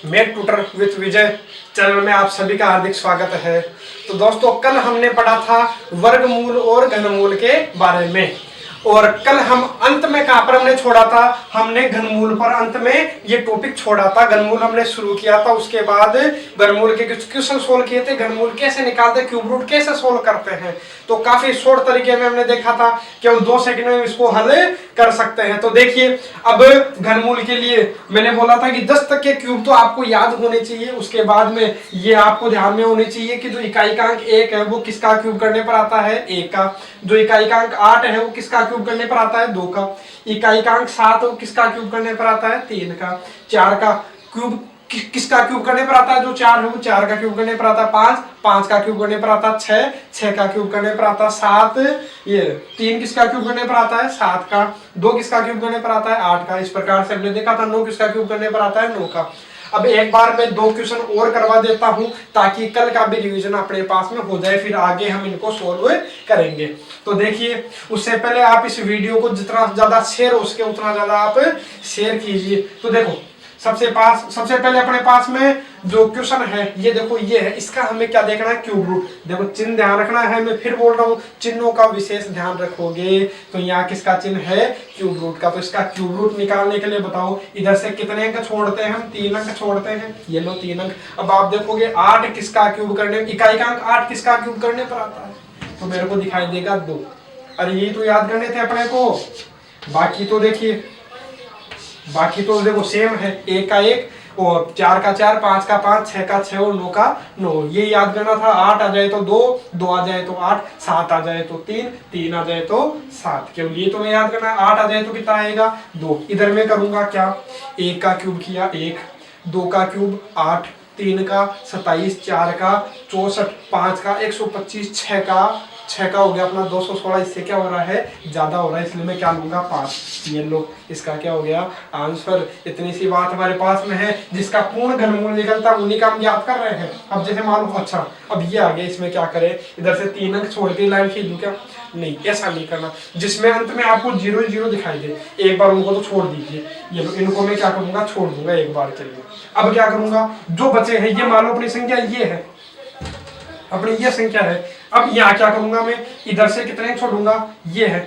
Math tutor with Vijay channel में आप सभी का हार्दिक स्वागत है। तो दोस्तों, कल हमने पढ़ा था वर्गमूल और घनमूल के बारे में, और कल हम अंत में कहां पर हमने छोड़ा था? हमने घनमूल पर अंत में ये टॉपिक छोड़ा था। घनमूल हमने शुरू किया था, उसके बाद घनमूल के कुछ क्वेश्चन सोल्व किए थे। घनमूल कैसे निकालते, क्यूब रूट कैसे सोल्व करते हैं, तो काफी शॉर्ट तरीके में हमने देखा था कि हम 2 सेकंड में इसको हल कर सकते हैं। तो देखिए, अब घनमूल के लिए मैंने बोला था कि 10 तक के क्यूब तो आपको याद होने चाहिए। उसके बाद में ये आपको ध्यान में होने चाहिए कि जो इकाई का अंक 1 है वो किसका क्यूब करने पर आता है? 1 का। जो इकाई का अंक 8 है वो किसका क्यूब करने पर आता है? 2 का। इकाई का अंक 7 है वो किसका क्यूब करने पर आता है? 3 का। 4 का क्यूब किसका क्यूब करने पर आता है? जो 4 है वो 4 का क्यूब करने पर आता है। 5 का क्यूब करने पर आता है। 6 का क्यूब करने पर आता है 7। ये 3 किसका क्यूब करने पर आता है? 7 का। 2 किसका क्यूब करने पर आता है? 8 का। इस प्रकार से हमने देखा था। 9 किसका क्यूब करने पर आता है? 9 का। अब एक बार मैं 2 क्वेश्चन और करवा देता हूं ताकि कल का भी रिवीजन अपने पास में हो जाए, फिर आगे हम इनको सोल्व करेंगे। तो देखिए, उससे पहले आप इस वीडियो को जितना ज्यादा शेयर हो सके उतना ज्यादा आप शेयर कीजिए। तो देखो, सबसे पहले अपने पास में जो क्वेश्चन है ये देखो, ये है। इसका हमें क्या देखना है? Cube root. देखो, चिन्ह ध्यान रखना है। मैं फिर बोल रहा हूँ, चिन्हों का विशेष ध्यान रखोगे। तो यहाँ किसका चिन्ह है? क्यूब रूट का। तो इसका क्यूब रूट निकालने के लिए बताओ, इधर से कितने अंक छोड़ते हैं? हम 3 अंक छोड़ते हैं। ये लो 3 अंक। अब आप देखोगे 8 किसका क्यूब करने, इकाई का अंक 8 किसका क्यूब करने पर आता है? तो मेरे को दिखाई देगा 2। अरे ये तो याद करने थे अपने को। बाकी तो देखिए, बाकी तो देखो सेम है। 1 का 1 और 4 का 4, 5 का 5, 6 का 6 और 9 का 9। ये याद करना था। 8 आ जाए तो 2, 2 आ जाए तो 8, 7 आ जाए तो 3, 3 आ जाए तो 7। केवल ये तो मैं याद करना है। 8 आ जाए तो कितना आएगा? 2। इधर में करूंगा क्या? 1 का क्यूब किया 1, 2 का क्यूब 8, 3 का 27, 4 का 64, 5 का 125, 6 का हो गया अपना 216। इससे क्या हो रहा है? ज्यादा हो रहा है, इसलिए मैं क्या लूंगा? 5। ये लो, इसका क्या हो गया? आंसर। इतनी सी बात हमारे पास में है। जिसका पूर्ण घनमूल निकलता है उन्हीं का हम याद कर रहे हैं। अब जैसे मान लो, अच्छा अब ये आ गया, इसमें क्या करें? इधर से 3 अंक छोड़ के लाइन खींच दूं क्या? नहीं, ऐसा नहीं करना। जिसमें अंत में आपको 0 0 दिखाई दे, एक बार उनको तो छोड़ दीजिए। ये लो, इनको मैं क्या करूंगा? छोड़ दूंगा एक बार के लिए। अब क्या करूंगा? जो बचे हैं, ये मान लो अपनी संख्या ये है, अपनी ये संख्या है। अब यहाँ क्या करूंगा मैं? इधर से कितने अंक छोड़ूंगा? ये है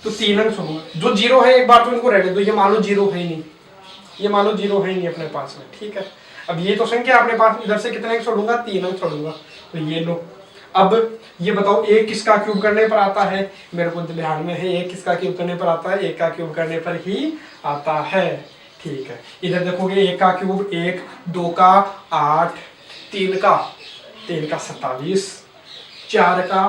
तो 3 अंक छोड़ूंगा। जो 0 है एक बार तो इनको रहने दो। ये मान लो 0 है ही नहीं, ये मान लो 0 है ही नहीं अपने पास में, ठीक है। अब ये तो संख्या अपने पास, इधर से कितने अंक छोड़ूंगा? 3 अंक छोड़ूंगा। तो ये लो। अब ये बताओ, 1 किसका क्यूब करने पर आता है? मेरे को ध्यान में है 1 किसका क्यूब करने पर आता है? 1 का क्यूब करने पर ही आता है, ठीक है। इधर देखोगे 1 का क्यूब 1, 2 का 8, 3 का 27, 4 का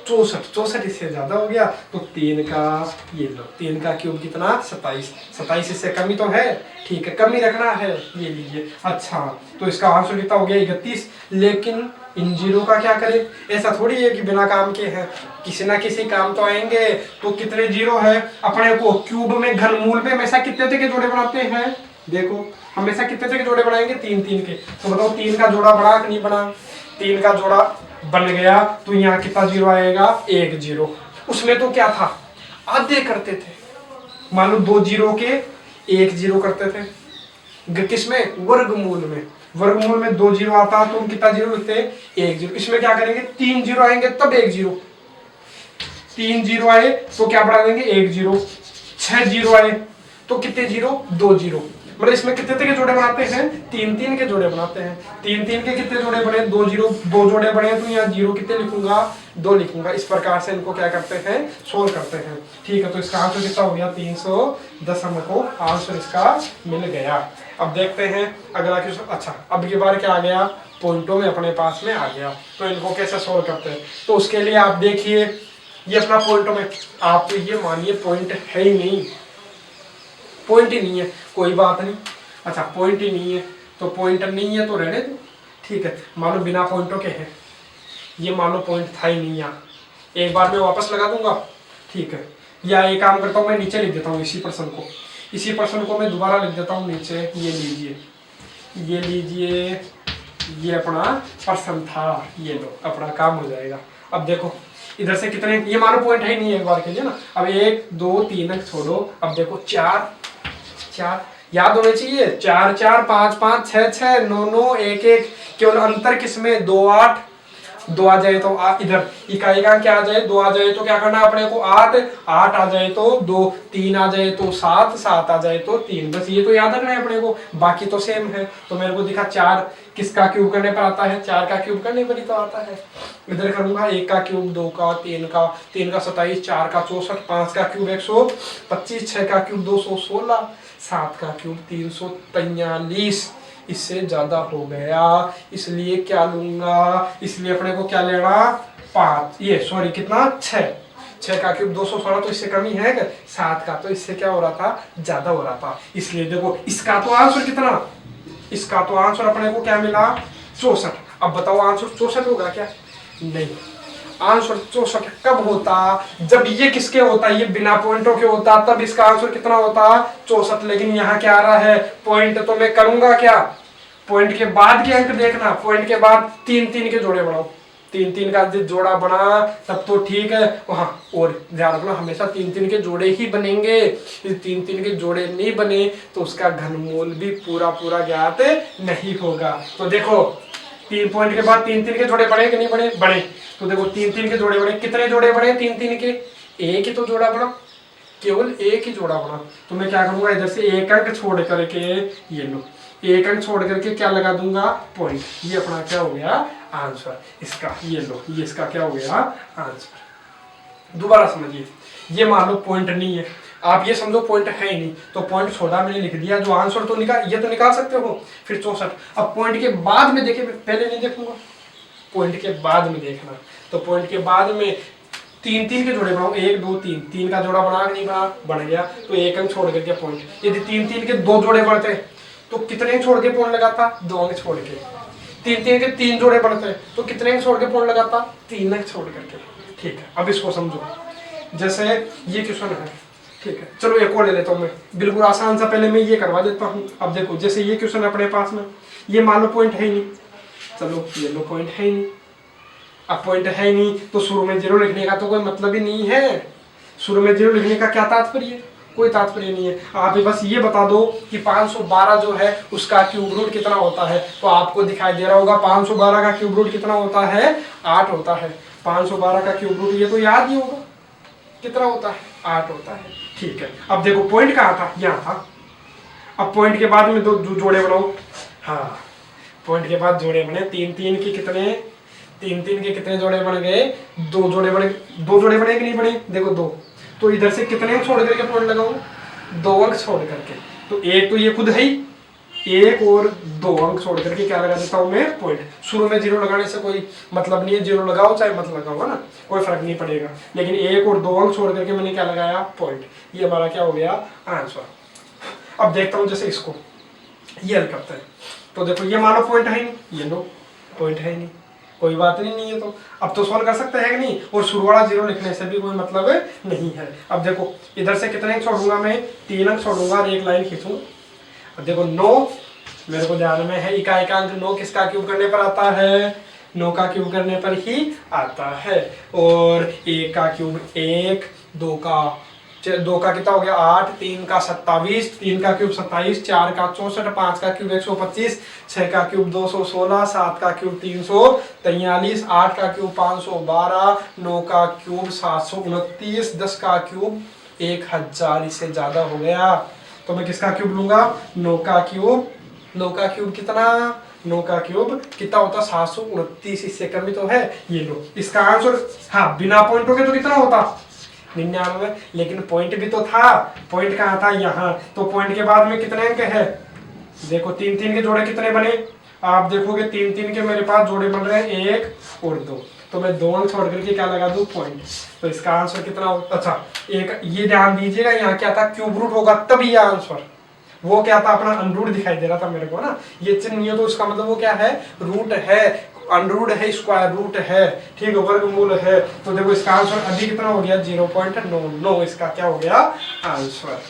64, 64 इससे ज्यादा हो गया। तो 3 का, ये लो 3 का क्यूब कितना? 27। 27 इससे कमी तो है, ठीक है, कमी रखना है। ये लीजिए। अच्छा, तो इसका आंसर कितना हो गया? 31। लेकिन इन 0 का क्या करें? ऐसा थोड़ी है कि बिना काम के हैं, किसी ना किसी काम तो आएंगे। तो कितने 0 है अपने को? क्यूब में, घनमूल में हमेशा कितने के जोड़े बनाते हैं? देखो, हमेशा कितने के जोड़े बनाएंगे? 3 3 के। तो बताओ 3 का जोड़ा बना कि नहीं बना? 3 का जोड़ा बन गया। तो यहाँ कितना 0 आएगा? 1 0। उसमें तो क्या था? आधे करते थे। मान लो 2 0 के 1 0 करते थे। किसमें? वर्गमूल में। वर्गमूल में 2 0 आता तो हम कितना 0 लिखते हैं? 1 0। इसमें क्या करेंगे? 3 0 आएंगे तब 1 0। 3 0 आए तो क्या बढ़ा देंगे? 1 0। 6 0 आए तो कितने 0? 2 0। मतलब इसमें कितने के जोड़े बनाते हैं? 3 3 के जोड़े बनाते हैं। 3 3 के कितने जोड़े बने? 2 0, 2 जोड़े बने। तो यहाँ 0 कितने लिखूंगा? 2 लिखूंगा। इस प्रकार से इनको क्या करते हैं? सोल्व करते हैं, ठीक है। तो इसका आंसर कितना हो गया? 310 हमको आंसर इसका मिल गया। अब देखते हैं अगला क्वेश्चन। अच्छा, अब की बार क्या आ गया? पॉइंटों में अपने पास में आ गया। तो इनको कैसे सोल्व करते हैं? तो उसके लिए आप देखिए, ये अपना पॉइंटों में, आप ये मानिए पॉइंट है ही नहीं, पॉइंट ही नहीं है, कोई बात नहीं। अच्छा, पॉइंट ही नहीं है तो पॉइंट नहीं है तो रहने दो, ठीक है। मान लो बिना पॉइंटों के हैं, ये मान लो पॉइंट था ही नहीं यहाँ। एक बार मैं वापस लगा दूंगा, ठीक है। या एक काम करता हूँ, मैं नीचे लिख देता हूँ इसी प्रश्न को मैं दोबारा लिख देता हूँ नीचे। ये लीजिए, ये लीजिए, ये अपना प्रश्न था। ये लो, अपना काम हो जाएगा। अब देखो इधर से कितने, ये मानो पॉइंट है ही नहीं एक बार के लिए ना। अब 1 2 3 छोड़ो। अब देखो 4 4 याद होने चाहिए। 4 4 5 5 6 6 9 9 1 1, केवल अंतर किसमें 2 8, 2 आ जाए तो इधर इकाई का क्या आ जाए 2 आ जाए तो क्या करना है अपने को 8 8 आ जाए तो 2, 3 आ जाए तो 7 7 आ जाए तो 3, बस ये तो याद रखना है अपने को, बाकी तो सेम है। तो मेरे को दिखा 4 किसका क्यूब करने पर आता है, 4 का क्यूब करने पर ही तो आता है। इधर करूंगा 1 का क्यूब, 2 का, 3 का 27, 4 का 64, 5 का क्यूब 125, 6 का क्यूब 216, 7 का क्यूब 343, इससे ज्यादा हो गया, इसलिए क्या लूंगा, इसलिए अपने को क्या लेना 5, ये सॉरी कितना 6, 6 का क्यूब 216 तो इससे कमी है क्या, 7 का तो इससे क्या हो रहा था ज्यादा हो रहा था, इसलिए देखो इसका तो आंसर कितना, इसका तो आंसर अपने को क्या मिला 64। अब बताओ आंसर 64 होगा क्या, नहीं, आंसर 64 कब होता, जब ये किसके होता, ये बिना पॉइंटों के होता, तब इसका आंसर कितना होता 64। लेकिन यहाँ क्या आ रहा है पॉइंट, तो मैं करूंगा क्या, पॉइंट के बाद के अंक देखना, पॉइंट के बाद 3 3 के जोड़े बनाओ, 3 3 का जोड़ा बना तब तो ठीक है वहां, और ध्यान रखना हमेशा 3 3 के जोड़े ही बनेंगे, 3 3 के जोड़े नहीं बने तो उसका घनमूल भी पूरा पूरा ज्ञात नहीं होगा। तो देखो 3 पॉइंट के बाद 3 3 के जोड़े बने कि नहीं बने, बने, तो देखो 3 3 के जोड़े बने, कितने जोड़े बने 3 3 के, एक ही तो जोड़ा बना, केवल एक ही जोड़ा बना। तो मैं क्या करूंगा इधर से एक अंक छोड़ करके, ये लो एक अंक छोड़ करके क्या लगा दूंगा पॉइंट, ये अपना क्या हो गया आंसर इसका, ये लो ये इसका क्या हो गया आंसर। दोबारा समझिए, ये मान लो पॉइंट नहीं है, आप ये समझो पॉइंट है ही नहीं, तो पॉइंट छोड़ा मैंने लिख दिया, जो आंसर तो निकाल, ये तो निकाल सकते हो फिर 64। अब पॉइंट के बाद में देखे, पहले नहीं देखूंगा, पॉइंट के बाद में देखना, तो पॉइंट के बाद में 3 3 के जोड़े बनाओ, 1 2 3, 3 का जोड़ा बना नहीं बना, बन गया, तो एक अंक छोड़ करके पॉइंट। यदि 3 3 के 2 जोड़े बनते तो कितने अंक छोड़ के पॉइंट लगाता, 2 अंक छोड़ के। 3 3 के 3 जोड़े बनते तो कितने अंक छोड़ के पॉइंट लगाता, 3 अंक छोड़ करके। ठीक है, अब इसको समझो, जैसे ये क्वेश्चन है, ठीक है, चलो एक और ले लेता हूँ मैं, बिल्कुल आसान सा, पहले मैं ये करवा देता हूँ। अब देखो जैसे ये क्वेश्चन अपने पास में, ये मान लो पॉइंट है ही नहीं, चलो ये लो पॉइंट है ही नहीं, अब पॉइंट है ही नहीं तो शुरू में 0 लिखने का तो कोई मतलब ही नहीं है, शुरू में 0 लिखने का क्या तात्पर्य, कोई तात्पर्य नहीं है। आप बस ये बता दो कि 512 जो है उसका क्यूब रूट कितना होता है, तो आपको दिखाई दे रहा होगा 512 का क्यूब रूट कितना होता है 8 होता है, 512 का क्यूब रूट ये तो याद ही होगा कितना होता है 8 होता है। ठीक है, अब देखो पॉइंट कहाँ था, यहाँ था। अब पॉइंट के बाद में दो जोड़े बनाओ, हाँ पॉइंट के बाद जोड़े बने, 3 3 के कितने, 3 3 के कितने जोड़े बन गए, 2 जोड़े बने, 2 जोड़े बने कि नहीं बने, देखो 2, तो इधर से कितने अंक छोड़ करके पॉइंट लगाऊं, 2 अंक छोड़ करके, तो एक तो ये खुद है ही, एक और 2 अंक छोड़ करके क्या लगा देता हूं मैं पॉइंट। शुरू में 0 लगाने से कोई मतलब नहीं है, 0 लगाओ चाहे मत लगाओ, है ना, कोई फर्क नहीं पड़ेगा, लेकिन 1 और 2 अंक छोड़ करके मैंने क्या लगाया पॉइंट, ये हमारा क्या हो गया आंसर। अब देखता हूँ जैसे इसको ये हल करते हैं, तो देखो ये मानो पॉइंट है ही नहीं, ये लो पॉइंट है ही नहीं, कोई बात नहीं है, तो अब तो सॉल्व कर सकते हैं कि नहीं, और शुरू वाला 0 लिखने से भी कोई मतलब नहीं है। अब देखो इधर से कितने अंक छोड़ूंगा मैं, 3 अंक छोड़ूंगा और एक लाइन खींचूं। अब देखो 9 मेरे को ध्यान में है, इकाई का अंक 9 किसका क्यूब करने पर आता है, 9 का क्यूब करने पर ही आता है, और 1 का क्यूब 1, 2 का कितना हो गया 8, 3 का 27, 3 का क्यूब 27, 4 का 64, 5 का क्यूब 125, 6 का क्यूब 216, 7 का क्यूब 343, 8 का क्यूब 512, 9 का क्यूब 729, 10 का क्यूब 1000, इससे ज्यादा हो गया, तो मैं किसका क्यूब लूंगा 9 का क्यूब। 9 का क्यूब कितना, 9 का क्यूब कितना होता 729, इससे कम ही तो है, ये लो इसका आंसर। हाँ बिना पॉइंटों के तो कितना होता 99, लेकिन पॉइंट भी तो था, पॉइंट कहाँ था यहाँ, तो पॉइंट के बाद में कितने अंक है, देखो 3 3 के जोड़े कितने बने, आप देखोगे 3 3 के मेरे पास जोड़े बन रहे हैं 1 और 2, तो मैं 2 अंक छोड़ करके क्या लगा दूं पॉइंट, तो इसका आंसर कितना होगा, अच्छा एक ये ध्यान दीजिएगा यहाँ क्या था क्यूब रूट होगा तब ये आंसर, वो क्या था अपना अनरूट दिखाई दे रहा था मेरे को ना, ये चिन्ह नहीं है तो इसका मतलब वो क्या है रूट है, अनरूट है, स्क्वायर रूट है, ठीक है, वर्गमूल है, तो देखो इसका आंसर अभी कितना हो गया 0.99, इसका क्या हो गया आंसर।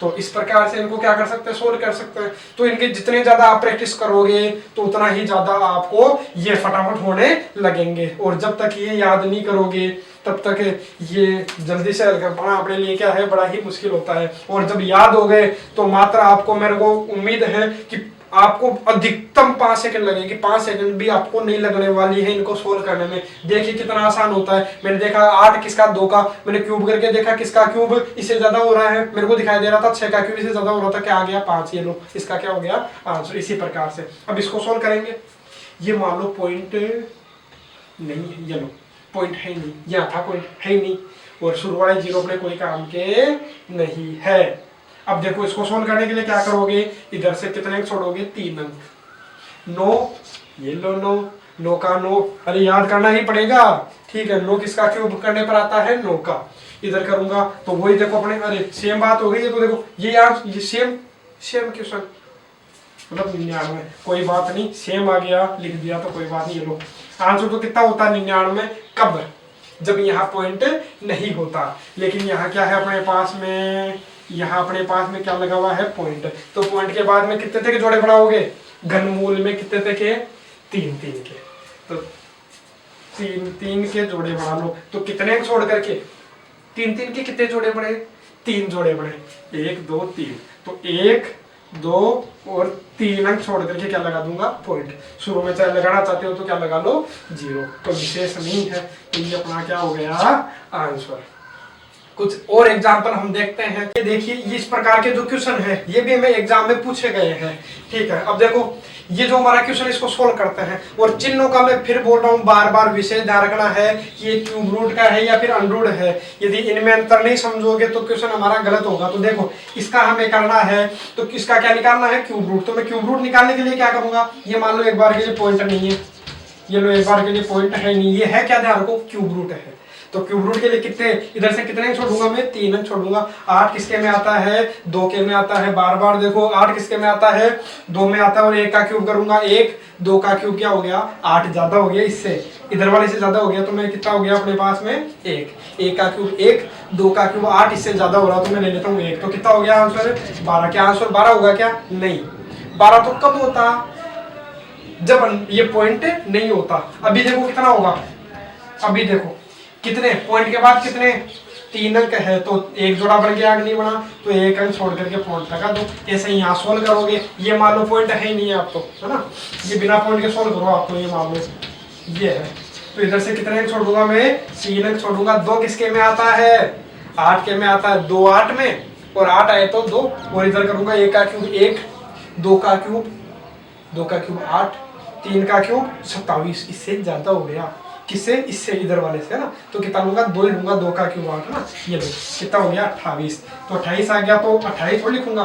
तो इस प्रकार से इनको क्या कर सकते हैं, सोल्व कर सकते हैं। तो इनके जितने ज्यादा आप प्रैक्टिस करोगे तो उतना ही ज्यादा आपको ये फटाफट होने लगेंगे। और जब तक ये याद नहीं करोगे तब तक ये जल्दी से हल कर पाना अपने लिए क्या है, बड़ा ही मुश्किल होता है। और जब याद हो गए तो मात्र आपको, मेरे को उम्मीद है कि आपको अधिकतम 5 सेकंड लगेगी, 5 सेकंड भी आपको नहीं लगने वाली है इनको सोल्व करने में। देखिए कितना आसान होता है। मैंने देखा 8 किसका 2 का, मैंने क्यूब करके देखा किसका क्यूब इससे ज्यादा हो रहा है, मेरे को दिखाई दे रहा था 6 का क्यूब इससे ज्यादा हो रहा था, क्या आ गया 5। ये लो इसका क्या हो गया आंसर। इसी प्रकार से अब इसको सोल्व करेंगे। ये मान लो पॉइंट नहीं है, ये लो पॉइंट है नहीं, यहाँ था पॉइंट है नहीं, और शुरू वाले 0 अपने कोई काम के नहीं है। अब देखो इसको सोल्व करने के लिए क्या करोगे, इधर से कितने अंक छोड़ोगे, 3 अंक। 9, ये लो 9, 9 का 9, अरे याद करना ही पड़ेगा, ठीक है। 9 किसका क्यूब करने पर आता है, 9 का। इधर करूंगा तो वही देखो अपने, अरे सेम बात हो गई है। तो देखो ये यार ये सेम क्वेश्चन मतलब 99, कोई बात नहीं, सेम आ गया लिख दिया तो कोई बात नहीं। ये लो आंसर तो कितना होता है 99, कब, जब यहाँ पॉइंट नहीं होता। लेकिन यहाँ क्या है अपने पास में, यहाँ अपने पास में क्या लगा हुआ है, पॉइंट। तो पॉइंट के बाद में कितने के जोड़े बढ़ाओगे, घनमूल में कितने के, 3 के। तो 3 के जोड़े बढ़ा लो। तो कितने छोड़ करके 3 के कितने जोड़े बढ़े, 3 जोड़े बढ़े, 1 2 3। तो 1 2 और 3 अंक छोड़ करके क्या लगा दूंगा, पॉइंट। शुरू में चाहे लगाना चाहते हो तो क्या लगा लो, 0। तो विशेष नहीं है, तो ये अपना क्या हो गया आंसर। कुछ और एग्जाम्पल हम देखते हैं। ये देखिए ये इस प्रकार के जो क्वेश्चन है ये भी हमें एग्जाम में पूछे गए हैं, ठीक है। अब देखो ये जो हमारा क्वेश्चन इसको सोल्व करते हैं। और चिन्हों का मैं फिर बोल रहा हूँ बार बार, विशेष ध्यान रखना है कि ये क्यूब रूट का है या फिर अनरूट है। यदि इनमें अंतर नहीं समझोगे तो क्वेश्चन हमारा गलत होगा। तो देखो इसका हमें करना है, तो इसका क्या निकालना है, क्यूब रूट। तो मैं क्यूब रूट निकालने के लिए क्या करूंगा, ये मान लो एक बार के लिए पॉइंट नहीं है, ये लो एक बार के लिए पॉइंट है नहीं, ये है क्या, ध्यान रखो क्यूब रूट है। तो क्यूब रूट के लिए कितने, इधर से कितने छोड़ूंगा मैं, 3 छोड़ूंगा। 8 किसके में आता है, 2 के में आता है। बार बार देखो 8 किसके में आता है, 2 में आता है। और 1 का क्यूब करूंगा, 1 2 का क्यूब क्या हो गया, 8 ज्यादा हो गया, इससे इधर वाले से ज्यादा हो गया। तो मैं कितना हो गया अपने पास में, 1 का क्यूब 1, 2 का क्यूब 8, इससे ज्यादा हो रहा तो मैं ले लेता हूँ 1। तो कितना हो गया आंसर, 12। क्या आंसर 12 होगा क्या, नहीं। 12 तो कब होता, जब ये पॉइंट नहीं होता। अभी देखो कितना होगा, अभी देखो कितने पॉइंट के बाद कितने, 3 अंक है। तो एक जोड़ा बन गया, नहीं बना तो 1 अंक छोड़ करके पॉइंट लगा दो। ऐसे ही यहाँ सोल्व करोगे। ये मान लो पॉइंट है ही नहीं है आप तो, है ना, ये बिना पॉइंट के सोल्व करो आप। तो ये मान लो ये है, तो इधर से कितने अंक छोड़ूंगा मैं, 3 अंक छोड़ूंगा। 2 किसके में आता है, 8 के में आता है। 2 8 में, और 8 आए तो 2। और इधर करूंगा 1 का क्यूब 1, 2 का क्यूब 8, 3 का क्यूब 27। इससे ज्यादा हो गया, किससे, इससे, इधर वाले से, है ना। तो कितना लूंगा, 2 ही लूंगा, 2 का क्यूब 8 ना। ये लो कितना हो गया 28। तो 28 आ गया, तो 28 थोड़ी लिखूंगा।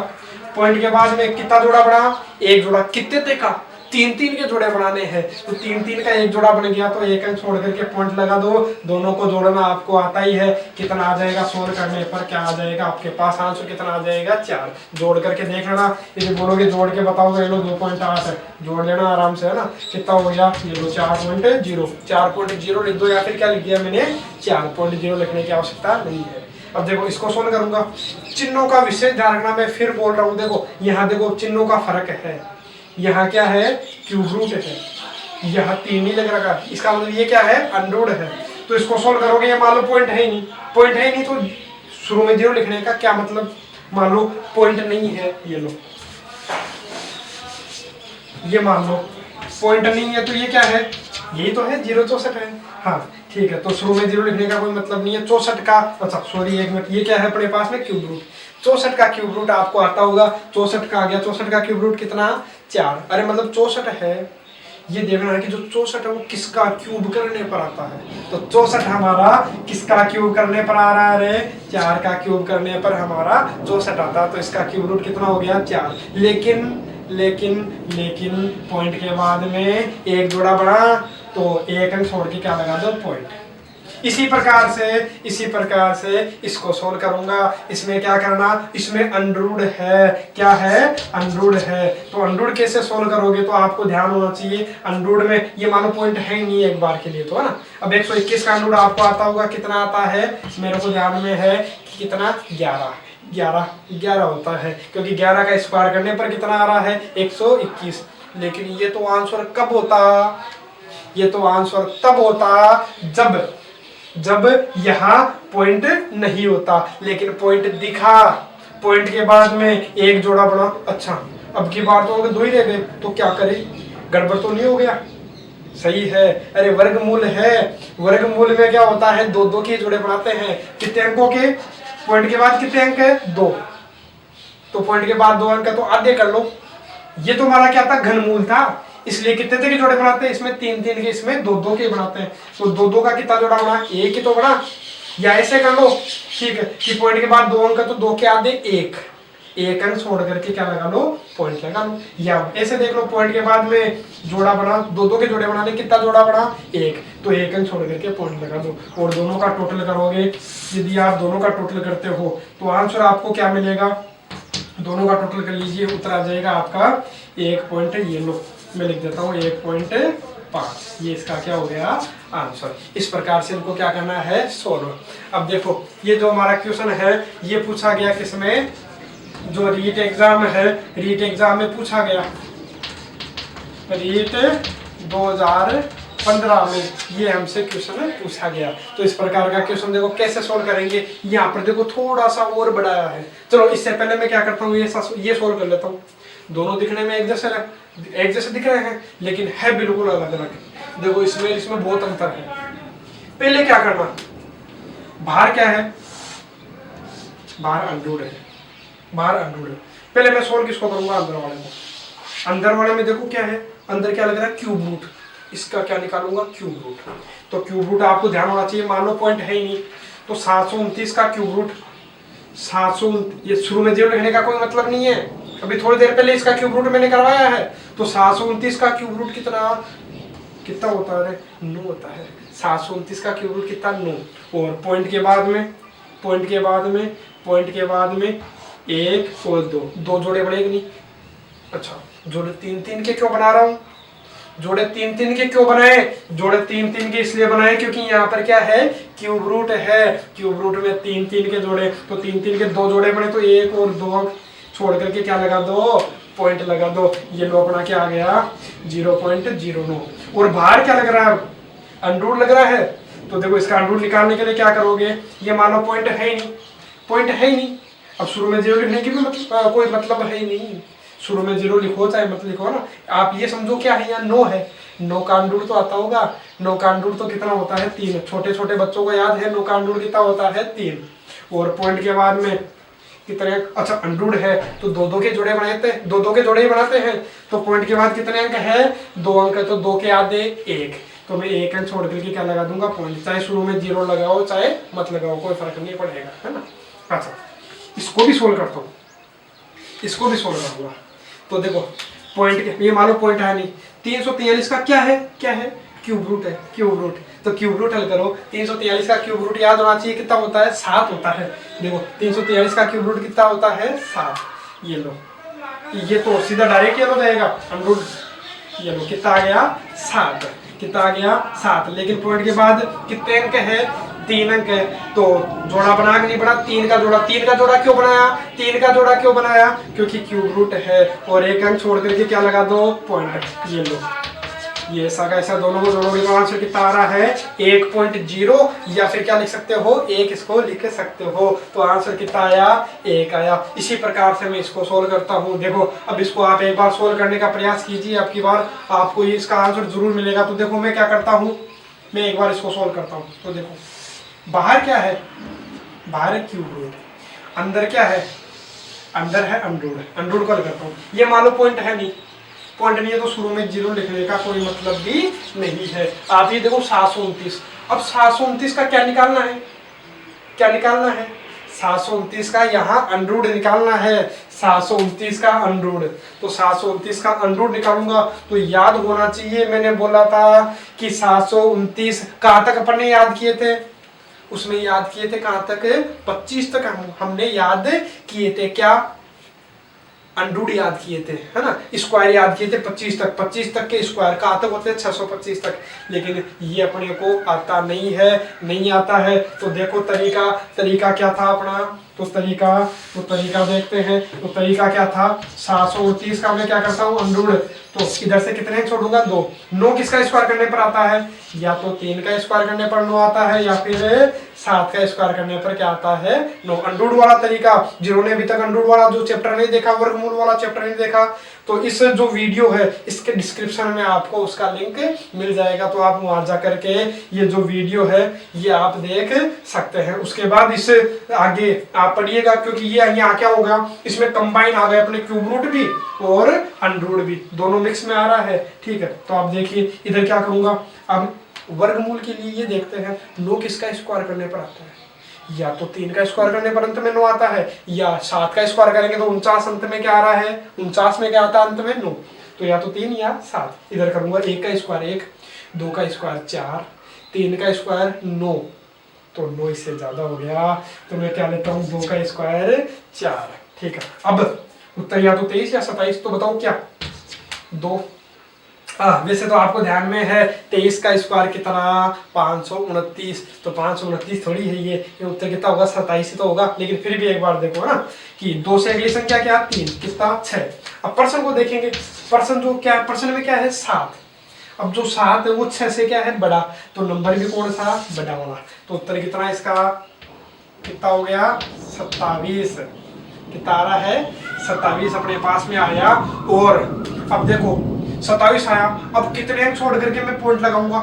पॉइंट के बाद में कितना जोड़ा बना, 1 जोड़ा। कितने तक का, 3 के जोड़े बनाने हैं। तो 3 का 1 जोड़ा बन गया, तो 1 अंक छोड़ करके पॉइंट लगा दो। दोनों को जोड़ना आपको आता ही है। कितना आ जाएगा, सोल्व करने पर क्या आ जाएगा आपके पास आंसर, कितना आ जाएगा, 4। जोड़ करके देख लेना, यदि बोलोगे जोड़ के बताओ तो ये लो 2.8 है, जोड़ लेना आराम से, है ना। कितना हो गया, ये लो 4.0, 4.0 लिख दो, या फिर क्या लिख दिया मैंने, 4.0 लिखने की आवश्यकता नहीं है। अब देखो इसको सोल्व करूंगा। चिन्हों का विशेष ध्यान रखना, मैं फिर बोल रहा हूँ। देखो यहाँ देखो चिन्हों का फर्क है। यहाँ क्या है, क्यूब रूट है, यहाँ 3 ही लग रखा, इसका मतलब ये क्या है, अनरूट है। तो इसको सोल्व करोगे, ये मान लो पॉइंट है ही नहीं, पॉइंट है ही नहीं, तो शुरू में 0 लिखने का क्या मतलब, मान लो पॉइंट नहीं है, ये लो, ये मान लो पॉइंट नहीं है, तो ये क्या है, यही तो है 0 64 है। हाँ ठीक है, तो शुरू में 0 लिखने का कोई मतलब नहीं है। 64 का, अच्छा सॉरी 1 मिनट, ये क्या है अपने पास में, क्यूब रूट। 64 का क्यूब रूट आपको आता होगा, 64 का आ गया। 64 का क्यूब रूट कितना, 4। अरे मतलब 64 है, ये देखना है कि जो 64 है वो किसका क्यूब करने पर आता है। तो 64 हमारा किसका क्यूब करने पर आ रहा है, 4 का क्यूब करने पर हमारा 64 आता है। तो इसका क्यूब रूट कितना हो गया, 4। लेकिन पॉइंट के बाद में 1 जोड़ा बना, तो 1 अंक छोड़ के क्या लगा दो, पॉइंट। इसी प्रकार से इसको सोल्व करूंगा। इसमें क्या करना, इसमें अनरूट है, क्या है, अनरूट है। तो अनरूट कैसे सोल्व करोगे, तो आपको ध्यान होना चाहिए। अनरूट में ये मानो पॉइंट है नहीं एक बार के लिए, तो है ना। अब 121 का अनरूट आपको आता होगा, कितना आता है, मेरे को ध्यान में है कितना, 11। 11 होता है, क्योंकि 11 का स्क्वायर करने पर कितना आ रहा है 121। लेकिन ये तो आंसर कब होता, ये तो आंसर तब होता जब यहाँ पॉइंट नहीं होता, लेकिन पॉइंट दिखा, पॉइंट के बाद में एक जोड़ा बना। अच्छा अब की बार तो अगर 2 ही रह गए तो क्या करें, गड़बड़ तो नहीं हो गया? सही है, अरे वर्गमूल है, वर्गमूल में क्या होता है 2 के जोड़े बनाते हैं। कितने अंकों के? पॉइंट के बाद कितने अंक है 2, तो पॉइंट के बाद 2 अंक है तो आधे कर लो। ये तो हमारा क्या था, घनमूल था, इसलिए कितने के जोड़े बनाते हैं, इसमें 3 3 के, इसमें 2 2 के बनाते हैं। तो 2 2 का कितना जोड़ा बना, एक ही तो बना। या ऐसे कर लो, ठीक है, कि पॉइंट के बाद 2 अंक है तो 2 के आधे 1 अंक छोड़ करके क्या लगा लो, पॉइंट लगा लो। या ऐसे देख लो, पॉइंट के बाद में जोड़ा बना, 2 2 के जोड़े बनाने, कितना जोड़ा बना 1, तो 1 अंक छोड़ करके पॉइंट लगा दो। और दोनों का टोटल करोगे, यदि आप दोनों का टोटल करते हो तो आंसर आपको क्या मिलेगा, दोनों का टोटल कर लीजिए, उत्तर आ जाएगा आपका 1 पॉइंट, ये लो मैं लिख देता हूँ 1.5। ये इसका क्या हो गया आंसर। इस प्रकार से इनको क्या करना है, सोल्व। अब देखो ये जो हमारा क्वेश्चन है ये पूछा गया किसमें, जो रीट एग्जाम है, रीट एग्जाम में पूछा गया, रीट 2015 में ये हमसे क्वेश्चन पूछा गया। तो इस प्रकार का क्वेश्चन देखो कैसे सोल्व करेंगे, यहाँ पर देखो थोड़ा सा और बढ़ाया है। चलो इससे पहले मैं क्या करता हूँ, ये सोल्व कर लेता हूँ। दोनों दिखने में एक जैसे दिख रहे हैं, लेकिन है बिल्कुल अलग अलग। देखो इसमें बहुत अंतर है। पहले क्या करना, बाहर क्या है, बाहर अंडरवुड है, बाहर अंडरवुड है। पहले मैं सोल्व किसको करूंगा, अंदर वाले को। अंदर वाले में देखो क्या है, अंदर क्या लग रहा है, क्यूब रूट। इसका क्या निकालूंगा, क्यूब रूट। तो क्यूब रूट आपको ध्यान होना चाहिए, मान लो पॉइंट है ही नहीं, तो 729 का क्यूब रूट 729, ये शुरू में 0 लिखने का कोई मतलब नहीं है, अभी थोड़ी देर पहले इसका क्यूब रूट मैंने करवाया है। तो 729 का क्यूब रूट कितना होता है, 9 होता है। 729 का क्यूब रूट कितना, 9। और पॉइंट के बाद में 1 और 2 जोड़े बनेंगे नहीं। अच्छा जोड़े 3 3 के क्यों बना रहा हूँ, जोड़े 3 3 के क्यों बनाए, जोड़े 3 3 के इसलिए बनाए क्योंकि यहाँ पर क्या है, क्यूब रूट है, क्यूब रूट में 3 3 के जोड़े, तो 3 3 के 2 जोड़े बने, तो 1 और 2 छोड़ करके क्या लगा दो, पॉइंट लगा दो। ये लो अपना क्या आ गया 0.09। और बाहर क्या लग रहा है, अंडरवुड लग रहा है। तो देखो इसका अंडरवुड निकालने के लिए क्या करोगे, ये मानो पॉइंट है ही नहीं, पॉइंट है ही नहीं। अब शुरू में 0 लिखने की भी कोई मतलब है ही नहीं, शुरू में 0 लिखो चाहे मत लिखो ना। आप ये समझो क्या है, यहाँ 9 है, 9 का अंडरवुड तो आता होगा, 9 का अंडरवुड तो कितना होता है 3। छोटे छोटे बच्चों को याद है 9 का अंडरवुड कितना होता है 3। और पॉइंट के बाद में कितने, अच्छा अंडरवुड है तो 2 2 के जोड़े बनाते हैं, 2 2 के जोड़े ही बनाते हैं। तो पॉइंट के बाद कितने अंक है, 2 अंक है, तो 2 के आधे 1, तो मैं 1 अंक छोड़ करके क्या लगा दूंगा, पॉइंट। चाहे शुरू में 0 लगाओ चाहे मत लगाओ, कोई फर्क नहीं पड़ेगा, है ना। अच्छा इसको भी सोल्व करता हूँ, इसको भी सोल्व करूंगा। तो देखो पॉइंट के, ये मानो पॉइंट है नहीं, 343 का क्या है, क्यूब रूट है, क्यूब रूट। तो क्यूब रूट हल करो, 343 का क्यूब रूट याद होना चाहिए कितना होता है, 7 होता है। देखो 343 का क्यूब रूट कितना होता है, 7। ये लो, ये तो सीधा डायरेक्ट ये हो जाएगा अंडरवुड, ये लो कितना आ गया 7, कितना आ गया 7। लेकिन पॉइंट के बाद कितने अंक है, 3 अंक है। तो जोड़ा बना के नहीं बना, 3 का जोड़ा क्यों बनाया, 3 का जोड़ा क्यों बनाया, क्योंकि क्यूब रूट है। और 1 अंक छोड़ करके क्या लगा दो, पॉइंट। ये लो, ये ऐसा का ऐसा दोनों को जोड़ोगे तो आंसर कितना आ रहा है 1.0, या फिर क्या लिख सकते हो 1 इसको लिख सकते हो। तो आंसर कितना आया, 1 आया। इसी प्रकार से मैं इसको सोल्व करता हूँ। देखो अब इसको आप एक बार सोल्व करने का प्रयास कीजिए, अब की बार आपको इसका आंसर जरूर मिलेगा। तो देखो मैं क्या करता हूँ, मैं एक बार इसको सोल्व करता हूँ। तो देखो बाहर क्या है, बाहर है क्यूब रूट, अंदर क्या है, अंदर है अंडरवुड, अंडरवुड को करता हूँ। ये मान लो पॉइंट है नहीं, पॉइंट नहीं है तो शुरू में 0 लिखने का कोई मतलब भी नहीं है। आप ये देखो 729, अब 729 का क्या निकालना है, 729 का यहाँ अंडरवुड निकालना है, 729 का अंडरवुड। तो 729 का अंडरवुड निकालूंगा तो याद होना चाहिए, मैंने बोला था कि 729 कहाँ तक अपन ने याद किए थे, उसमें याद किए थे कहाँ तक, 25 तक हमने याद किए थे। क्या, अंडरवुड याद किए थे, है ना, स्क्वायर याद किए थे 25 तक। 25 तक के स्क्वायर कहाँ तक होते हैं, 625 तक। लेकिन ये अपने को आता नहीं है, नहीं आता है। तो देखो तरीका क्या था अपना, तो तरीका देखते हैं। तो तरीका क्या था, 729 का मैं क्या करता हूँ अंडूड, तो इधर से कितने छोड़ूंगा 2। 9 किसका स्क्वायर करने पर आता है, या तो 3 का स्क्वायर करने पर 9 आता है, या फिर 7 का स्क्वायर करने पर क्या आता है 9। अंडूड वाला तरीका, जिन्होंने अभी तक अंडूड वाला जो चैप्टर नहीं देखा, वर्गमूल वाला चैप्टर नहीं देखा, तो इस जो वीडियो है इसके डिस्क्रिप्शन में आपको उसका लिंक मिल जाएगा, तो आप वहां जा करके ये जो वीडियो है ये आप देख सकते हैं। उसके बाद इस आगे आप पढ़िएगा, क्योंकि ये यहाँ क्या होगा, इसमें कंबाइन आ गए अपने क्यूब रूट भी और अंडरूट भी, दोनों मिक्स में आ रहा है। ठीक है, तो आप देखिए इधर क्या करूंगा, अब वर्गमूल के लिए ये देखते हैं 9 किसका स्क्वायर करने पर आता है, या तो 3 का स्क्वायर करने पर अंत में 9 आता है, या 7 का स्क्वायर करेंगे तो 49 अंत में क्या आ रहा है, 49 में क्या आता है अंत में 9, तो या तो 3 या 7। इधर करूंगा 1 का स्क्वायर 1, 2 का स्क्वायर 4, 3 का स्क्वायर 9, तो 9 इससे ज्यादा हो गया, तो मैं क्या लेता हूँ 2 का स्क्वायर 4। ठीक है, अब उत्तर या तो 23 या 27, तो बताओ क्या 2। वैसे तो आपको ध्यान में है 23 का स्क्वायर कितना 529, तो 529 थोड़ी है ये उत्तर कितना होगा 27 ही तो होगा, लेकिन फिर भी एक बार देखो ना कि 2 से अगली संख्या क्या 3, कितना 6। अब पर्सन को देखेंगे, पर्सन जो क्या है, पर्सन में क्या है 7, अब जो 7 है वो 6 से क्या है बड़ा, तो नंबर भी कौन सा बड़ा वाला, तो उत्तर कितना इसका कितना हो गया 27, कितना आ रहा है 27 अपने पास में आया। और अब देखो 27 आया, अब कितने अंक छोड़ करके मैं पॉइंट लगाऊंगा,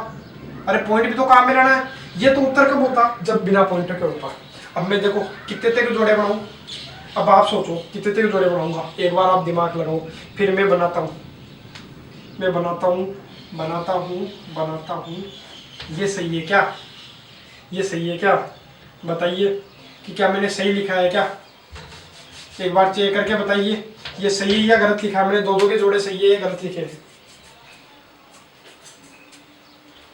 अरे पॉइंट भी तो काम में रहना है, ये तो उत्तर कब होता जब बिना पॉइंट के होता। अब मैं देखो कितने तक जोड़े बनाऊं, अब आप सोचो कितने तक जोड़े बनाऊंगा, एक बार आप दिमाग लगाओ, फिर मैं बनाता हूँ। ये सही है क्या, ये सही है क्या, बताइए कि क्या मैंने सही लिखा है क्या, एक बार चेक करके बताइए ये सही है या गलत लिखा है मैंने, 2 के जोड़े सही है या गलत लिखे हैं,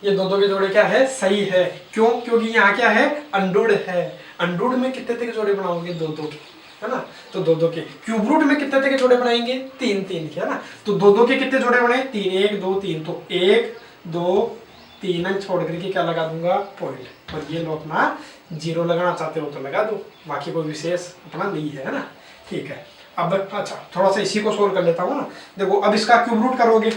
ये 2 के जोड़े क्या है सही है, क्यों, क्योंकि यहाँ क्या है अंडूड है, अंडूड में कितने के जोड़े बनाओगे 2 के, है ना, तो 2 के। क्यूब रूट में कितने के जोड़े बनाएंगे 3 के, है ना, तो 2 के कितने जोड़े बने 3, 1 2 3, तो 1 2 3 अंक छोड़ करके क्या लगा दूंगा पॉइंट, और ये लो अपना 0 लगाना चाहते हो तो लगा दो, बाकी कोई विशेष अपना नहीं है ना। ठीक है, अब अच्छा थोड़ा सा इसी को सोल्व कर लेता हूँ ना, देखो अब इसका क्यूब रूट करोगे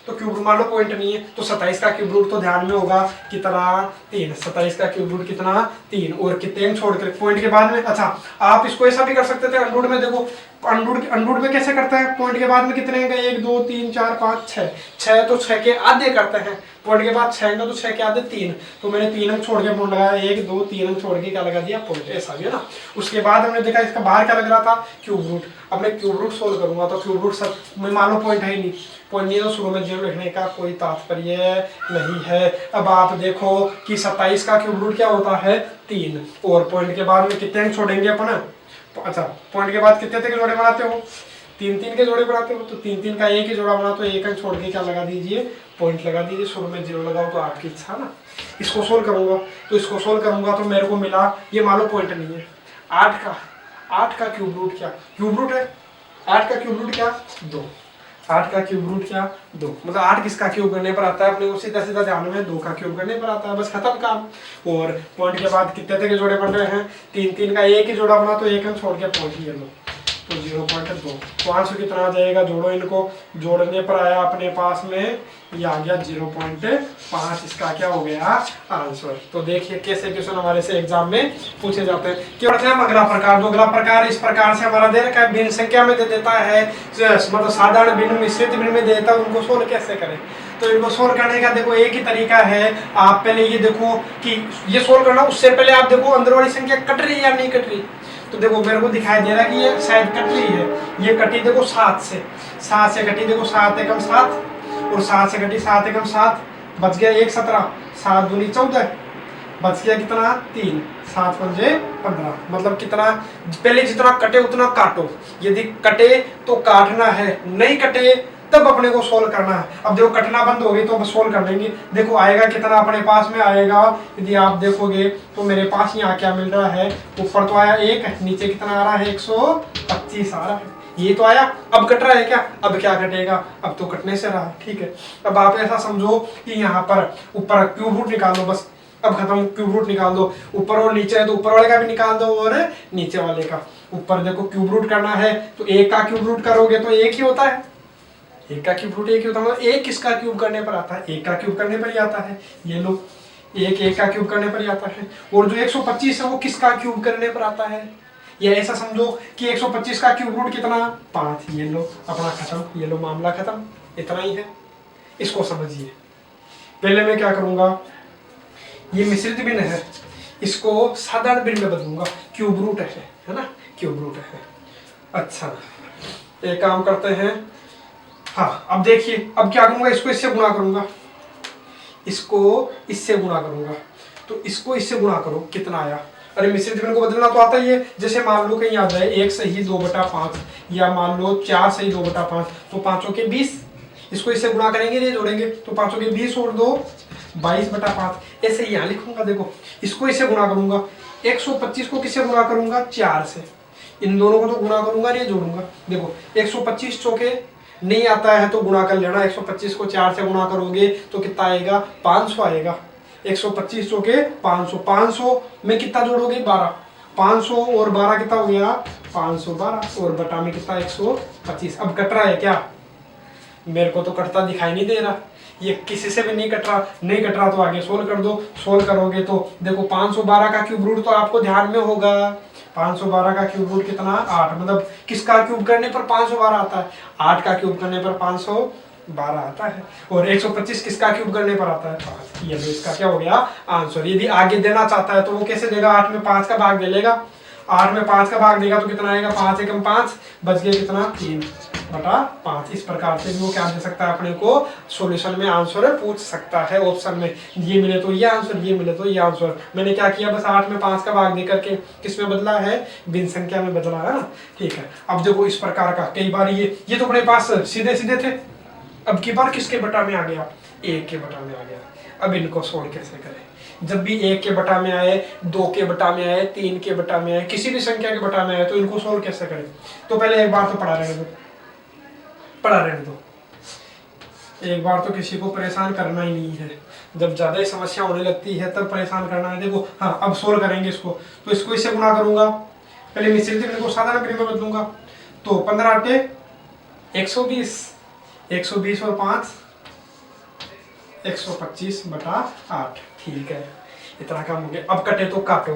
तो क्यूब रूट मान लो पॉइंट नहीं है, तो 27 का क्यूब रूट तो ध्यान में होगा कितना 3, 27 का क्यूब रूट कितना 3, और कितने छोड़ कर पॉइंट के बाद में। अच्छा आप इसको ऐसा भी कर सकते थे, अंडूड में देखो अंडूड में कैसे करते हैं, पॉइंट के बाद में कितने हैं 1 2 3 4 5 6, तो 6 के आधे करते हैं, पॉइंट के बाद 6 तो 6 के आधे 3, तो मैंने 3 अंक छोड़ के पॉइंट लगाया, 1 2 3 अंक छोड़ के क्या लगा दिया पॉइंट, ऐसा भी है ना। उसके बाद हमने देखा इसका बाहर क्या लग रहा था क्यूब रूट, अब मैं क्यूब रूट सोल्व करूंगा, तो क्यूब रूट सब मान लो पॉइंट है ही नहीं, पॉइंट नहीं है तो शुरू में 0 लिखने का कोई तात्पर्य नहीं है। अब आप देखो कि 27 का क्यूब रूट क्या होता है 3, और पॉइंट के बाद में कितने अंक छोड़ेंगे अपन, अच्छा पॉइंट के बाद कितने के जोड़े बनाते हो 3 के जोड़े बनाते हो, तो 3 का एक ही जोड़ा बना, तो 1 अंक छोड़ के क्या लगा दीजिए पॉइंट लगा दीजिए, शुरू में 0 लगाओ, तो आपकी इच्छा ना। इसको सोल्व करूंगा तो मेरे को मिला, ये मान लो पॉइंट नहीं है, 8 का क्यूब रूट क्या, क्यूब रूट है 8 का क्यूब रूट क्या 2, 8 का क्यूब रूट क्या 2, मतलब 8 किसका क्यूब करने पर आता है अपने को सीधा सीधा ध्यान में 2 का क्यूब करने पर आता है, बस खत्म काम। और पॉइंट के बाद कितने तक के जोड़े बन रहे हैं 3 का एक ही जोड़ा बना, तो 1 अंक छोड़ के पॉइंट ले लो, तो 0.2, तो आंसर कितना आ जाएगा, जोड़ो इनको, जोड़ने पर आया अपने पास में ये आ गया 0.5, इसका क्या हो गया आंसर। तो देखिए कैसे क्वेश्चन हमारे से एग्जाम में पूछे जाते हैं। क्या बढ़ते हैं हम अगला प्रकार, जो अगला प्रकार इस प्रकार से हमारा दे रखा है, भिन्न संख्या में दे देता है, मतलब साधारण भिन्न मिश्रित भिन्न में देता है, उनको सोल्व कैसे करें। तो इनको सोल्व करने का देखो एक ही तरीका है, आप पहले ये देखो कि ये सोल्व करना, उससे पहले आप देखो अंदर वाली संख्या कट रही है या नहीं कट रही। तो देखो मेरे को दिखाई दे रहा है कि ये शायद कट रही है, ये कटी देखो 7 से कटी, देखो 7 एकम 7, और 7 से कटी 7 एकम 7, बच गया 1 17, 7 दूनी 14, बच गया कितना 3, 7 पंजे 15, मतलब कितना, पहले जितना कटे उतना काटो, यदि कटे तो काटना है, नहीं कटे तब अपने को सोल्व करना है। अब देखो कटना बंद हो गई तो अब सोल्व कर लेंगे, देखो आएगा कितना अपने पास में आएगा, यदि आप देखोगे तो मेरे पास यहाँ क्या मिल रहा है, ऊपर तो आया 1, नीचे कितना आ रहा है 125 आ रहा है, ये तो आया। अब कट रहा है क्या, अब क्या कटेगा, अब तो कटने से रहा, ठीक है। अब आप ऐसा समझो कि यहाँ पर ऊपर क्यूब रूट निकालो, बस अब खत्म, क्यूब रूट निकाल दो। ऊपर और नीचे है तो ऊपर वाले का भी निकाल दो और नीचे वाले का। ऊपर देखो क्यूब रूट करना है तो एक का क्यूब रूट करोगे तो एक ही होता है, एक का क्यूब रूट एक ही होता है। मतलब एक किसका क्यूब करने पर आता है, एक का क्यूब करने पर ही आता है। ये लो, एक का क्यूब करने पर ही आता है। और जो 125 है वो किसका क्यूब करने पर आता है, या ऐसा समझो कि 125 का क्यूब रूट कितना, 5। ये लो अपना खत्म, ये लो मामला खत्म, इतना ही है। इसको समझिए। पहले मैं क्या करूंगा, ये मिश्रित भिन्न है, इसको साधारण भिन्न में बदलूंगा। क्यूब रूट है ना, क्यूब रूट है। अच्छा एक काम करते हैं, हाँ अब देखिए, अब क्या करूंगा, इसको इससे गुणा करूंगा, इसको इससे गुणा करूंगा। तो इसको इससे गुणा करो, कितना आया। अरे मिश्रित भिन्न को बदलना तो आता ही है। जैसे मान लो कहीं आ जाए 1 सही 2/5, या मान लो 4 सही 2/5, तो 5 के 20। इसको इससे गुणा करेंगे, ये जोड़ेंगे तो 5 के 20 और 2 22/5। ऐसे यहाँ लिखूंगा। देखो इसको इससे गुणा करूंगा, 125 को किससे गुणा करूंगा, 4 से। इन दोनों को तो गुणा करूंगा, ये जोड़ूंगा। देखो 125 चौके नहीं आता है तो गुणा कर लेना। 125 को 4 से गुणा करोगे तो कितना आएगा, 500 आएगा। 125 चौके 500, 500 में कितना जोड़ोगे, 12। 500 और 12 कितना हो गया, 512, और बटा में कितना, 125। अब कट रहा है क्या, मेरे को तो कटता दिखाई नहीं दे रहा, ये किसी से भी नहीं कट रहा। नहीं कट रहा तो आगे सोल्व कर दो। सोल्व करोगे तो देखो 512 का क्यूब रूट तो आपको ध्यान में होगा। 512 का क्यूब रूट कितना, 8। मतलब किसका क्यूब करने पर 512 आता है, 8 का क्यूब करने पर 512 आता है। और 125 किसका क्यूब करने पर आता है, 5। ये लो इसका क्या हो गया आंसर। यदि आगे देना चाहता है तो वो कैसे देगा, 8 में 5 का भाग दे लेगा। 8 में 5 का भाग देगा तो कितना आएगा, 5 एकम 5, बच गया कितना, 3/5। इस प्रकार से भी वो क्या दे सकता है अपने को, सॉल्यूशन में आंसर पूछ सकता है। ऑप्शन में ये मिले तो ये आंसर, ये मिले तो ये आंसर। मैंने क्या किया, बस 8 में 5 का भाग दे करके किस में बदला है, भिन्न संख्या में बदला है ना। ठीक है, अब देखो इस प्रकार का कई बार ये तो अपने पास सीधे सीधे थे। अब की बार किसके बटा में आ गया, 1 के बटा में आ गया। अब इनको सोल्व कैसे करें, जब भी 1 के बटा में आए, 2 के बटा में आए, 3 के बटा में आए, किसी भी संख्या के बटा में आए तो इनको सोल्व कैसे करें। तो पहले एक बार तो पढ़ा रहने दो, पढ़ा रहने दो। एक बार तो किसी को परेशान करना ही नहीं है, जब ज्यादा ही समस्या होने लगती है तब परेशान करना है। देखो हाँ अब सोल्व करेंगे इसको, तो इसको इससे गुणा करूंगा। पहले मिश्रित भिन्न को साधारण भिन्न में बदलूंगा। तो 15 8 120, 120 और 5 125/8। ठीक है, इतना काम हो गया। अब कटे तो काटो,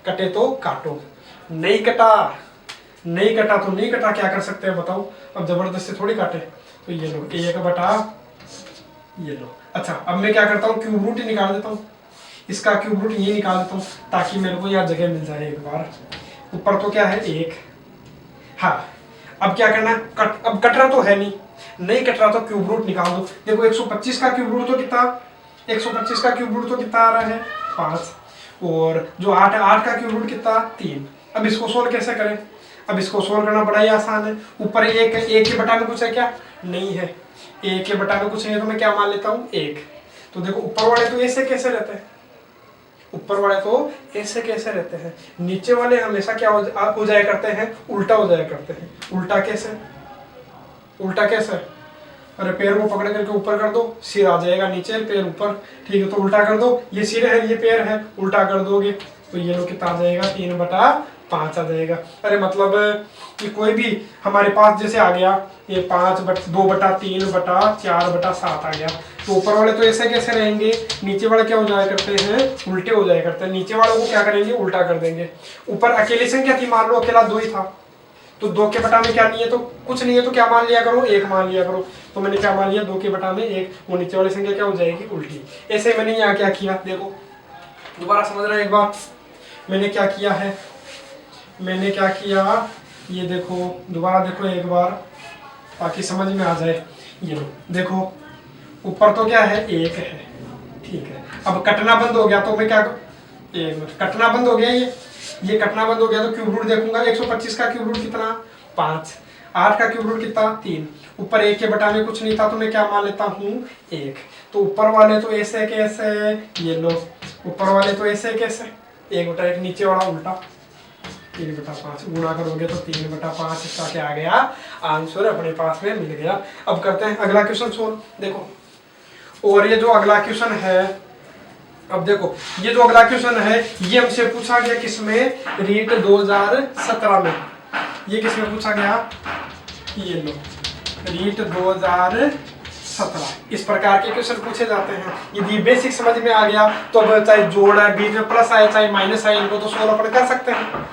कटे तो काटो। नहीं कटा, नहीं कटा तो नहीं कटा, क्या कर सकते हैं बताओ। अब जबरदस्ती थोड़ी काटे। तो ये लो 1 बटा, ये लो। अच्छा अब मैं क्या करता हूँ, क्यूब रूट ही निकाल देता हूँ। इसका क्यूब रूट ये निकाल देता हूँ ताकि मेरे को यहाँ जगह मिल जाए एक बार। ऊपर तो क्या है 1। हाँ अब क्या करना, अब कट रहा तो है नहीं, नहीं कट रहा तो क्यूब रूट निकाल दो। देखो 125 का क्यूब रूट तो कितना, 125 का क्यूब रूट तो कितना आ रहा है, 5। और जो 8 है, 8 का क्यूब रूट कितना, 3। अब इसको सोल्व कैसे करें, अब इसको सोल्व करना बड़ा ही आसान है। ऊपर 1 के बटा में कुछ है क्या, नहीं है। 1 के बटा में कुछ नहीं है तो मैं क्या मान लेता हूँ, 1। तो देखो ऊपर वाले तो ऐसे कैसे रहते हैं, ऊपर वाले तो ऐसे कैसे रहते हैं, नीचे वाले हमेशा क्या हो जाया करते हैं, उल्टा हो जाया करते हैं। उल्टा कैसे, उल्टा कैसे, अरे पैर को पकड़ करके ऊपर कर दो, सिर आ जाएगा नीचे, पैर ऊपर। ठीक है, तो उल्टा कर दो, ये सिर है ये पैर है, उल्टा कर दोगे तो ये लोग कितना आ जाएगा, 3/5 आ जाएगा। अरे मतलब कि कोई भी हमारे पास जैसे आ गया ये 2/3/4/7 आ गया। तो ऊपर वाले तो ऐसे कैसे रहेंगे, नीचे वाले क्या हो जाया करते हैं, उल्टे हो जाया करते हैं। नीचे वालों को क्या करेंगे, उल्टा कर देंगे। ऊपर अकेली संख्या थी, मान लो अकेला 2 ही था, तो 2 के बटा में क्या नहीं है, तो कुछ नहीं है, तो क्या मान लिया करो, 1 मान लिया करो। तो मैंने क्या मान लिया, 2 के बटा में 1। वो नीचे वाली संख्या क्या हो जाएगी, उल्टी। ऐसे मैंने यहाँ क्या किया, देखो दोबारा समझ रहे हैं एक बार मैंने क्या किया है, मैंने क्या किया, ये देखो दोबारा देखो एक बार ताकि समझ में आ जाए। ये लो देखो ऊपर तो क्या है, 1 है, ठीक है। अब कटना बंद हो गया तो मैं क्या, एक मिनट, कटना बंद हो गया, ये कटना बंद हो गया तो क्यूब रूट देखूंगा। 125 का क्यूब रूट कितना, 5। 8 का क्यूब रूट कितना, 3। ऊपर 1 के बटा में कुछ नहीं था तो मैं क्या मान लेता हूँ, 1। तो ऊपर वाले तो ऐसे कैसे, ये लो ऊपर वाले तो ऐसे कैसे, 1/1, नीचे वाला उल्टा, 3/5 गुणा करोगे तो 3/5। इसका क्या आ गया, आंसर अपने पास में मिल गया। अब करते हैं अगला क्वेश्चन सोल्व। देखो और ये जो अगला क्वेश्चन है अब देखो ये जो अगला क्वेश्चन है ये हमसे पूछा गया किसमें, रीट 2017 में। ये किसमें पूछा गया, ये लो रीट 2017। इस प्रकार के क्वेश्चन पूछे जाते हैं। यदि बेसिक समझ में आ गया तो अब चाहे जोड़ है, बीच में प्लस आए चाहे माइनस आए, इनको तो सोल्व अपन कर सकते हैं।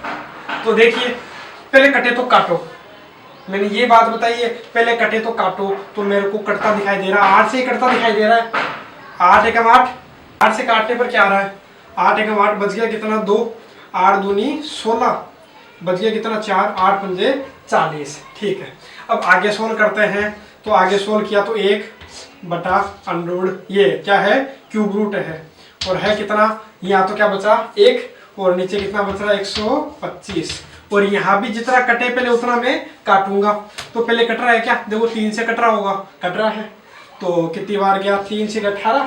तो देखिए पहले कटे तो काटो, मैंने ये बात बताई है, पहले कटे तो काटो। तो मेरे को कटता दिखाई दे रहा है, 8 से ही कटता दिखाई दे रहा है। 8 एकम 8, 8 से काटने पर क्या आ रहा है, 8 एकम 8 बच गया कितना 2, 8 दूनी 16, बच गया कितना 4, 8 पंजे 40। ठीक है, अब आगे सोल्व करते हैं। तो आगे सोल्व किया तो 1 बटा अंडरवुड, ये क्या है क्यूब रूट है, और है कितना, यहाँ तो क्या बचा 1, और नीचे कितना बच रहा है 125। और यहाँ भी जितना कटे पहले उतना मैं काटूंगा। तो पहले कट रहा है क्या, देखो 3 से कट रहा होगा, कट रहा है तो कितनी बार गया 3 से 18,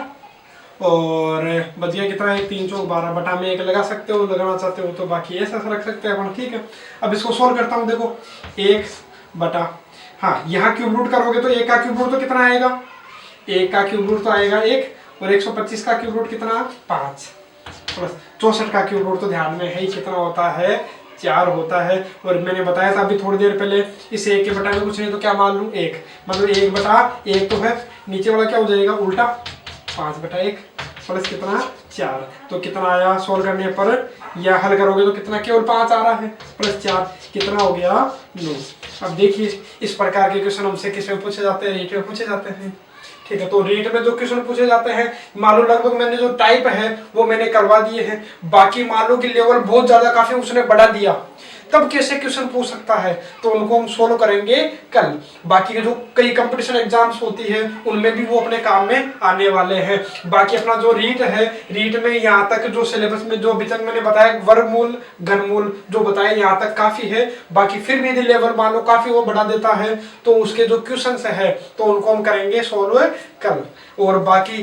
और बच गया कितना है 3 चौक 12, बटा में 1 लगा सकते हो, लगाना चाहते हो तो बाकी ऐसा रख सकते हैं अपन। ठीक है, अब इसको सोल्व करता हूँ। देखो 1 बटा, हाँ यहाँ क्यूब रूट करोगे तो 1 का क्यूब रूट तो कितना आएगा, 1 का क्यूब रूट तो आएगा 1, और 125 का क्यूब रूट कितना 5, प्लस 64 का क्यूब रूट तो ध्यान में है ही कितना होता है 4 होता है। और मैंने बताया था अभी थोड़ी देर पहले, इस 1 के बटा में कुछ नहीं तो क्या मान लूँ 1, मतलब 1 बटा 1 तो है, नीचे वाला क्या हो जाएगा उल्टा, 5 बटा 1 प्लस कितना 4। तो कितना आया सोल्व करने पर, या हल करोगे तो कितना, केवल 5 आ रहा है, प्लस 4 कितना हो गया 9। अब देखिए इस प्रकार के क्वेश्चन हमसे किस में पूछे जाते हैं, रीट में पूछे जाते हैं। ठीक है, तो रीट में जो क्वेश्चन पूछे जाते हैं मान लो लगभग मैंने जो टाइप है वो मैंने करवा दिए हैं। बाकी मान लो कि लेवल बहुत ज्यादा काफी उसने बढ़ा दिया, तब कैसे क्वेश्चन पूछ सकता है, तो उनको हम सोल्व करेंगे कल। बाकी के जो कई कंपटीशन एग्जाम्स होती है उनमें भी वो अपने काम में आने वाले हैं। बाकी अपना जो रीट है, रीट में यहाँ तक जो सिलेबस में जो अभी तक मैंने बताया वर्गमूल घनमूल जो बताया यहाँ तक काफी है। बाकी फिर भी यदि लेवल मान लो काफी वो बढ़ा देता है तो उसके जो क्वेश्चन है तो उनको हम करेंगे सोल्व कल। और बाकी